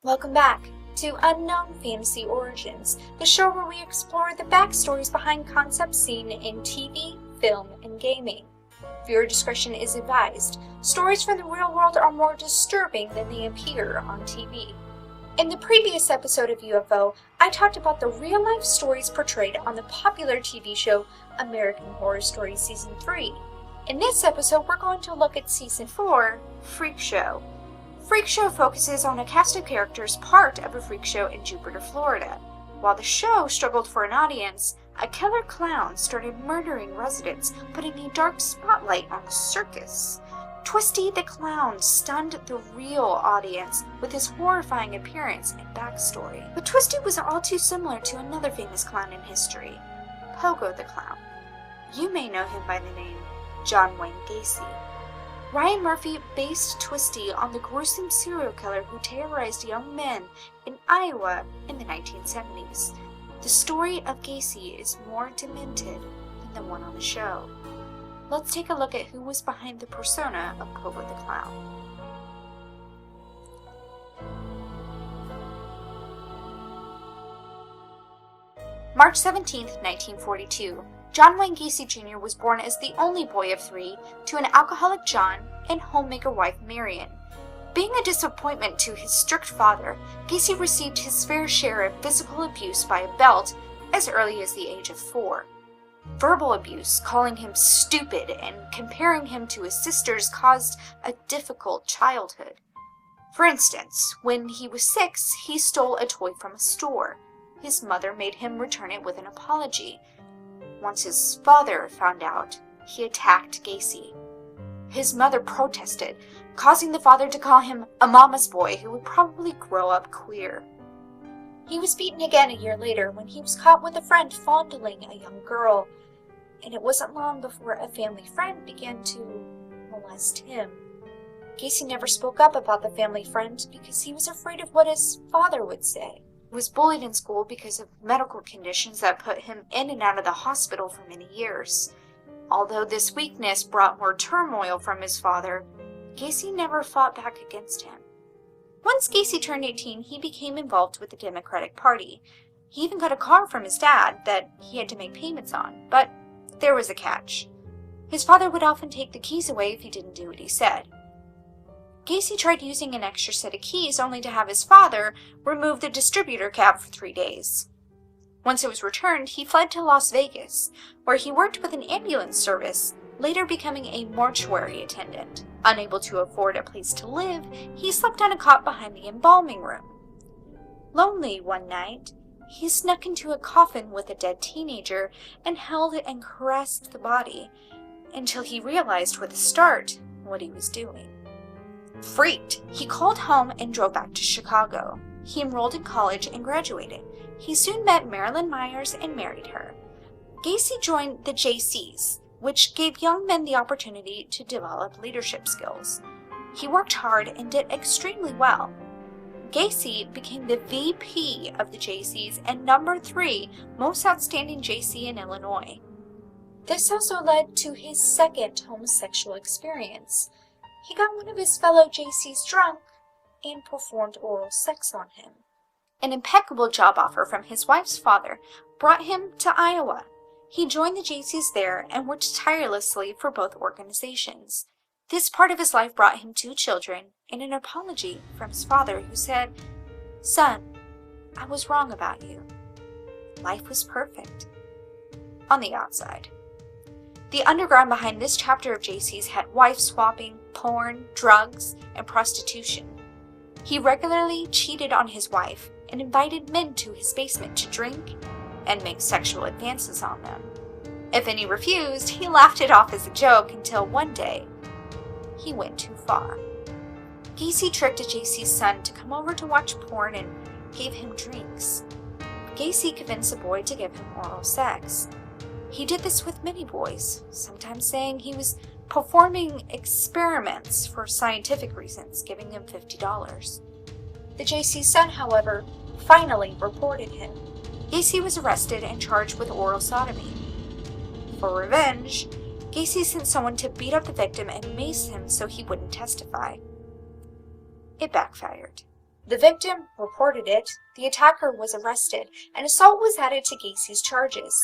Welcome back to Unknown Fantasy Origins, the show where we explore the backstories behind concepts seen in TV, film, and gaming. Viewer discretion is advised. Stories from the real world are more disturbing than they appear on TV. In the previous episode of UFO, I talked about the real-life stories portrayed on the popular TV show American Horror Story Season 3. In this episode, we're going to look at Season 4, Freak Show. Freak Show focuses on a cast of characters part of a freak show in Jupiter, Florida. While the show struggled for an audience, a killer clown started murdering residents, putting a dark spotlight on the circus. Twisty the Clown stunned the real audience with his horrifying appearance and backstory. But Twisty was all too similar to another famous clown in history, Pogo the Clown. You may know him by the name John Wayne Gacy. Ryan Murphy based Twisty on the gruesome serial killer who terrorized young men in Iowa in the 1970s. The story of Gacy is more demented than the one on the show. Let's take a look at who was behind the persona of Pogo the Clown. March 17, 1942. John Wayne Gacy Jr. was born as the only boy of 3 to an alcoholic John and homemaker wife Marion. Being a disappointment to his strict father, Gacy received his fair share of physical abuse by a belt as early as the age of 4. Verbal abuse, calling him stupid and comparing him to his sisters, caused a difficult childhood. For instance, when he was 6, he stole a toy from a store. His mother made him return it with an apology. Once his father found out, he attacked Gacy. His mother protested, causing the father to call him a mama's boy who would probably grow up queer. He was beaten again a year later when he was caught with a friend fondling a young girl, and it wasn't long before a family friend began to molest him. Gacy never spoke up about the family friend because he was afraid of what his father would say. He was bullied in school because of medical conditions that put him in and out of the hospital for many years. Although this weakness brought more turmoil from his father, Gacy never fought back against him. Once Gacy turned 18, he became involved with the Democratic Party. He even got a car from his dad that he had to make payments on, but there was a catch. His father would often take the keys away if he didn't do what he said. Gacy tried using an extra set of keys only to have his father remove the distributor cap for 3 days. Once it was returned, he fled to Las Vegas, where he worked with an ambulance service, later becoming a mortuary attendant. Unable to afford a place to live, he slept on a cot behind the embalming room. Lonely one night, he snuck into a coffin with a dead teenager and held and caressed the body until he realized with a start what he was doing. Freaked, he called home and drove back to Chicago. He enrolled in college and graduated. He soon met Marilyn Myers and married her. Gacy joined the JCs, which gave young men the opportunity to develop leadership skills. He worked hard and did extremely well. Gacy became the VP of the JCs and number 3 most outstanding JC in Illinois. This also led to his second homosexual experience. He got one of his fellow JCs drunk and performed oral sex on him. An impeccable job offer from his wife's father brought him to Iowa. He joined the JCs there and worked tirelessly for both organizations. This part of his life brought him 2 children and an apology from his father, who said, "Son, I was wrong about you. Life was perfect." On the outside. The underground behind this chapter of JC's had wife swapping, porn, drugs, and prostitution. He regularly cheated on his wife and invited men to his basement to drink and make sexual advances on them. If any refused, he laughed it off as a joke until one day, he went too far. Gacy tricked a JC's son to come over to watch porn and gave him drinks. Gacy convinced the boy to give him oral sex. He did this with many boys, sometimes saying he was performing experiments for scientific reasons, giving them $50. The JC's son, however, finally reported him. Gacy was arrested and charged with oral sodomy. For revenge, Gacy sent someone to beat up the victim and mace him so he wouldn't testify. It backfired. The victim reported it, the attacker was arrested, and assault was added to Gacy's charges.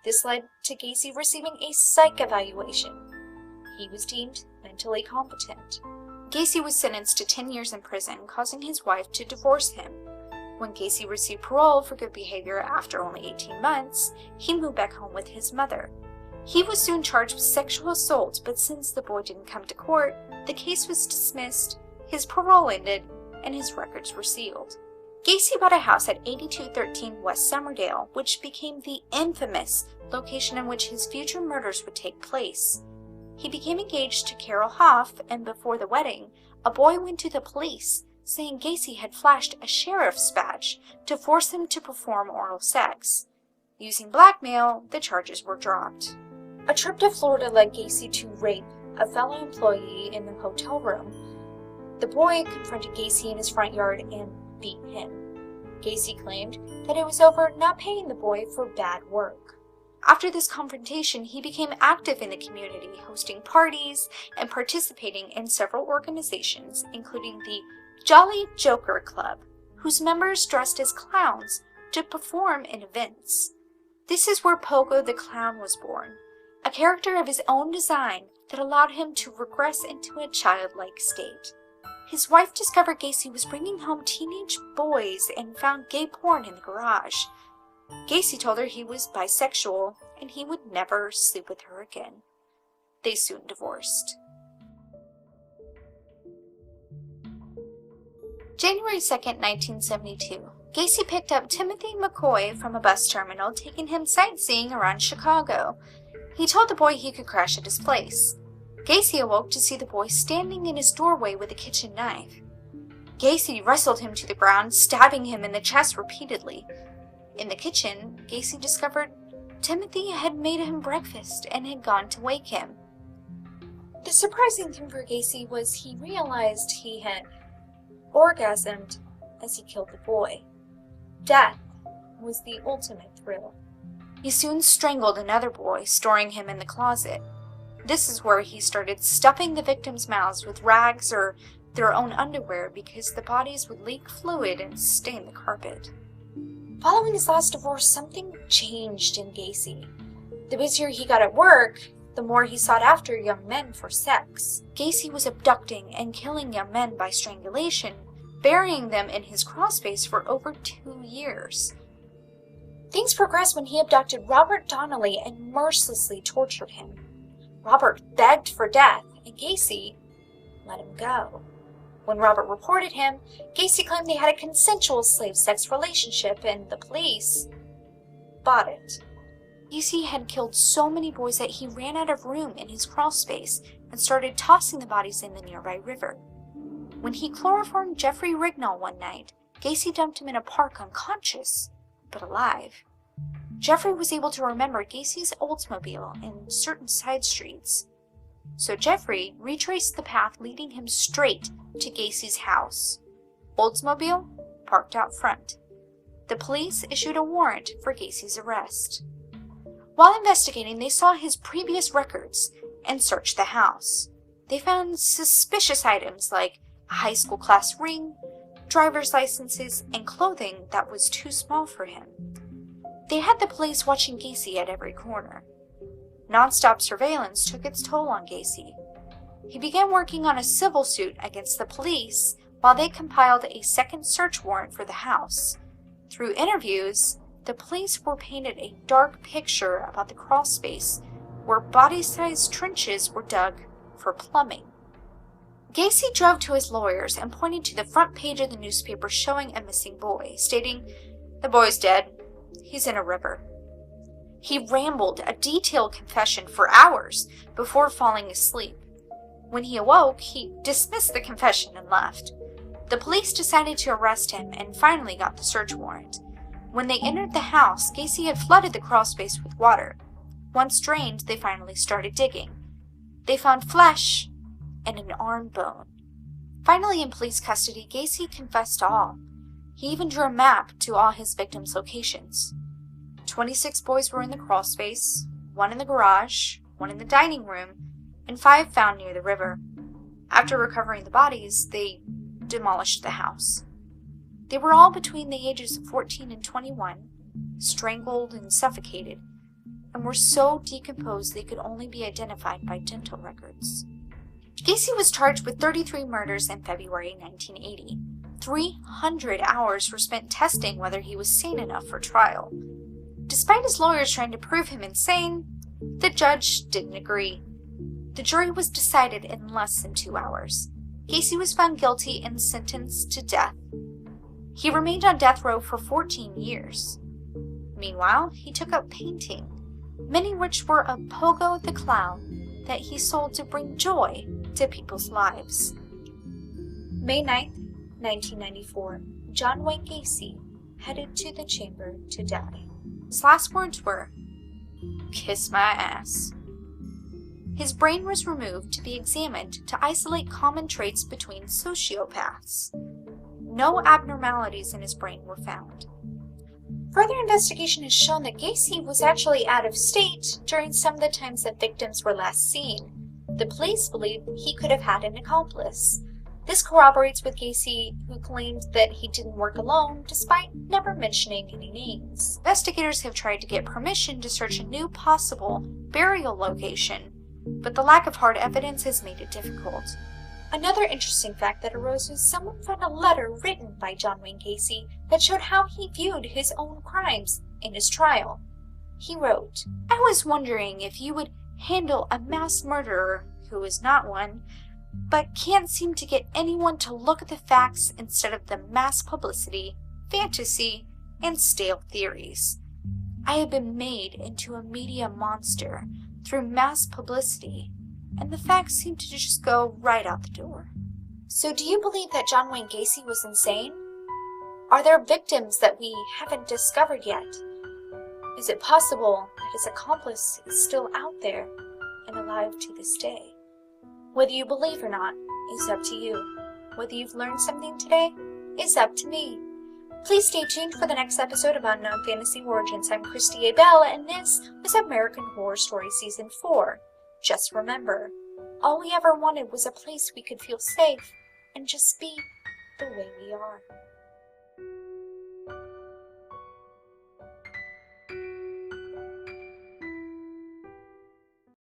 This led to Gacy receiving a psych evaluation. He was deemed mentally competent. Gacy was sentenced to 10 years in prison, causing his wife to divorce him. When Gacy received parole for good behavior after only 18 months, he moved back home with his mother. He was soon charged with sexual assault, but since the boy didn't come to court, the case was dismissed, his parole ended, and his records were sealed. Gacy bought a house at 8213 West Summerdale, which became the infamous location in which his future murders would take place. He became engaged to Carol Hoff, and before the wedding, a boy went to the police, saying Gacy had flashed a sheriff's badge to force him to perform oral sex. Using blackmail, the charges were dropped. A trip to Florida led Gacy to rape a fellow employee in the hotel room. The boy confronted Gacy in his front yard and beat him. Gacy claimed that it was over not paying the boy for bad work. After this confrontation, he became active in the community, hosting parties and participating in several organizations, including the Jolly Joker Club, whose members dressed as clowns to perform in events. This is where Pogo the Clown was born, a character of his own design that allowed him to regress into a childlike state. His wife discovered Gacy was bringing home teenage boys and found gay porn in the garage. Gacy told her he was bisexual and he would never sleep with her again. They soon divorced. January 2nd, 1972. Gacy picked up Timothy McCoy from a bus terminal, taking him sightseeing around Chicago. He told the boy he could crash at his place. Gacy awoke to see the boy standing in his doorway with a kitchen knife. Gacy wrestled him to the ground, stabbing him in the chest repeatedly. In the kitchen, Gacy discovered Timothy had made him breakfast and had gone to wake him. The surprising thing for Gacy was he realized he had orgasmed as he killed the boy. Death was the ultimate thrill. He soon strangled another boy, storing him in the closet. This is where he started stuffing the victims' mouths with rags or their own underwear because the bodies would leak fluid and stain the carpet. Following his last divorce, something changed in Gacy. The busier he got at work, the more he sought after young men for sex. Gacy was abducting and killing young men by strangulation, burying them in his crawlspace for over 2 years. Things progressed when he abducted Robert Donnelly and mercilessly tortured him. Robert begged for death, and Gacy let him go. When Robert reported him, Gacy claimed they had a consensual slave sex relationship, and the police bought it. Gacy had killed so many boys that he ran out of room in his crawlspace and started tossing the bodies in the nearby river. When he chloroformed Jeffrey Rignall one night, Gacy dumped him in a park unconscious, but alive. Jeffrey was able to remember Gacy's Oldsmobile and certain side streets. So Jeffrey retraced the path leading him straight to Gacy's house. Oldsmobile parked out front. The police issued a warrant for Gacy's arrest. While investigating, they saw his previous records and searched the house. They found suspicious items like a high school class ring, driver's licenses, and clothing that was too small for him. They had the police watching Gacy at every corner. Non-stop surveillance took its toll on Gacy. He began working on a civil suit against the police while they compiled a second search warrant for the house. Through interviews, the police were painted a dark picture about the crawlspace where body-sized trenches were dug for plumbing. Gacy drove to his lawyers and pointed to the front page of the newspaper showing a missing boy, stating, "The boy's dead. He's in a river." He rambled a detailed confession for hours before falling asleep. When he awoke, he dismissed the confession and left. The police decided to arrest him and finally got the search warrant. When they entered the house, Gacy had flooded the crawlspace with water. Once drained, they finally started digging. They found flesh and an arm bone. Finally in police custody, Gacy confessed all. He even drew a map to all his victims' locations. 26 boys were in the crawlspace, 1 in the garage, 1 in the dining room, and 5 found near the river. After recovering the bodies, they demolished the house. They were all between the ages of 14 and 21, strangled and suffocated, and were so decomposed they could only be identified by dental records. Gacy was charged with 33 murders in February 1980. 300 hours were spent testing whether he was sane enough for trial. Despite his lawyers trying to prove him insane, the judge didn't agree. The jury was decided in less than 2 hours. Gacy was found guilty and sentenced to death. He remained on death row for 14 years. Meanwhile, he took up painting, many which were of Pogo the Clown that he sold to bring joy to people's lives. May 9th, 1994, John Wayne Gacy headed to the chamber to die. His last words were, "Kiss my ass." His brain was removed to be examined to isolate common traits between sociopaths. No abnormalities in his brain were found. Further investigation has shown that Gacy was actually out of state during some of the times that victims were last seen. The police believe he could have had an accomplice. This corroborates with Gacy, who claimed that he didn't work alone, despite never mentioning any names. Investigators have tried to get permission to search a new possible burial location, but the lack of hard evidence has made it difficult. Another interesting fact that arose was someone found a letter written by John Wayne Gacy that showed how he viewed his own crimes in his trial. He wrote, "I was wondering if you would handle a mass murderer who is not one, but can't seem to get anyone to look at the facts instead of the mass publicity, fantasy, and stale theories. I have been made into a media monster through mass publicity, and the facts seem to just go right out the door." So do you believe that John Wayne Gacy was insane? Are there victims that we haven't discovered yet? Is it possible that his accomplice is still out there and alive to this day? Whether you believe or not is up to you. Whether you've learned something today is up to me. Please stay tuned for the next episode of Unknown Fantasy Origins. I'm Christy A. Bell, and this was American Horror Story Season 4. Just remember, all we ever wanted was a place we could feel safe and just be the way we are.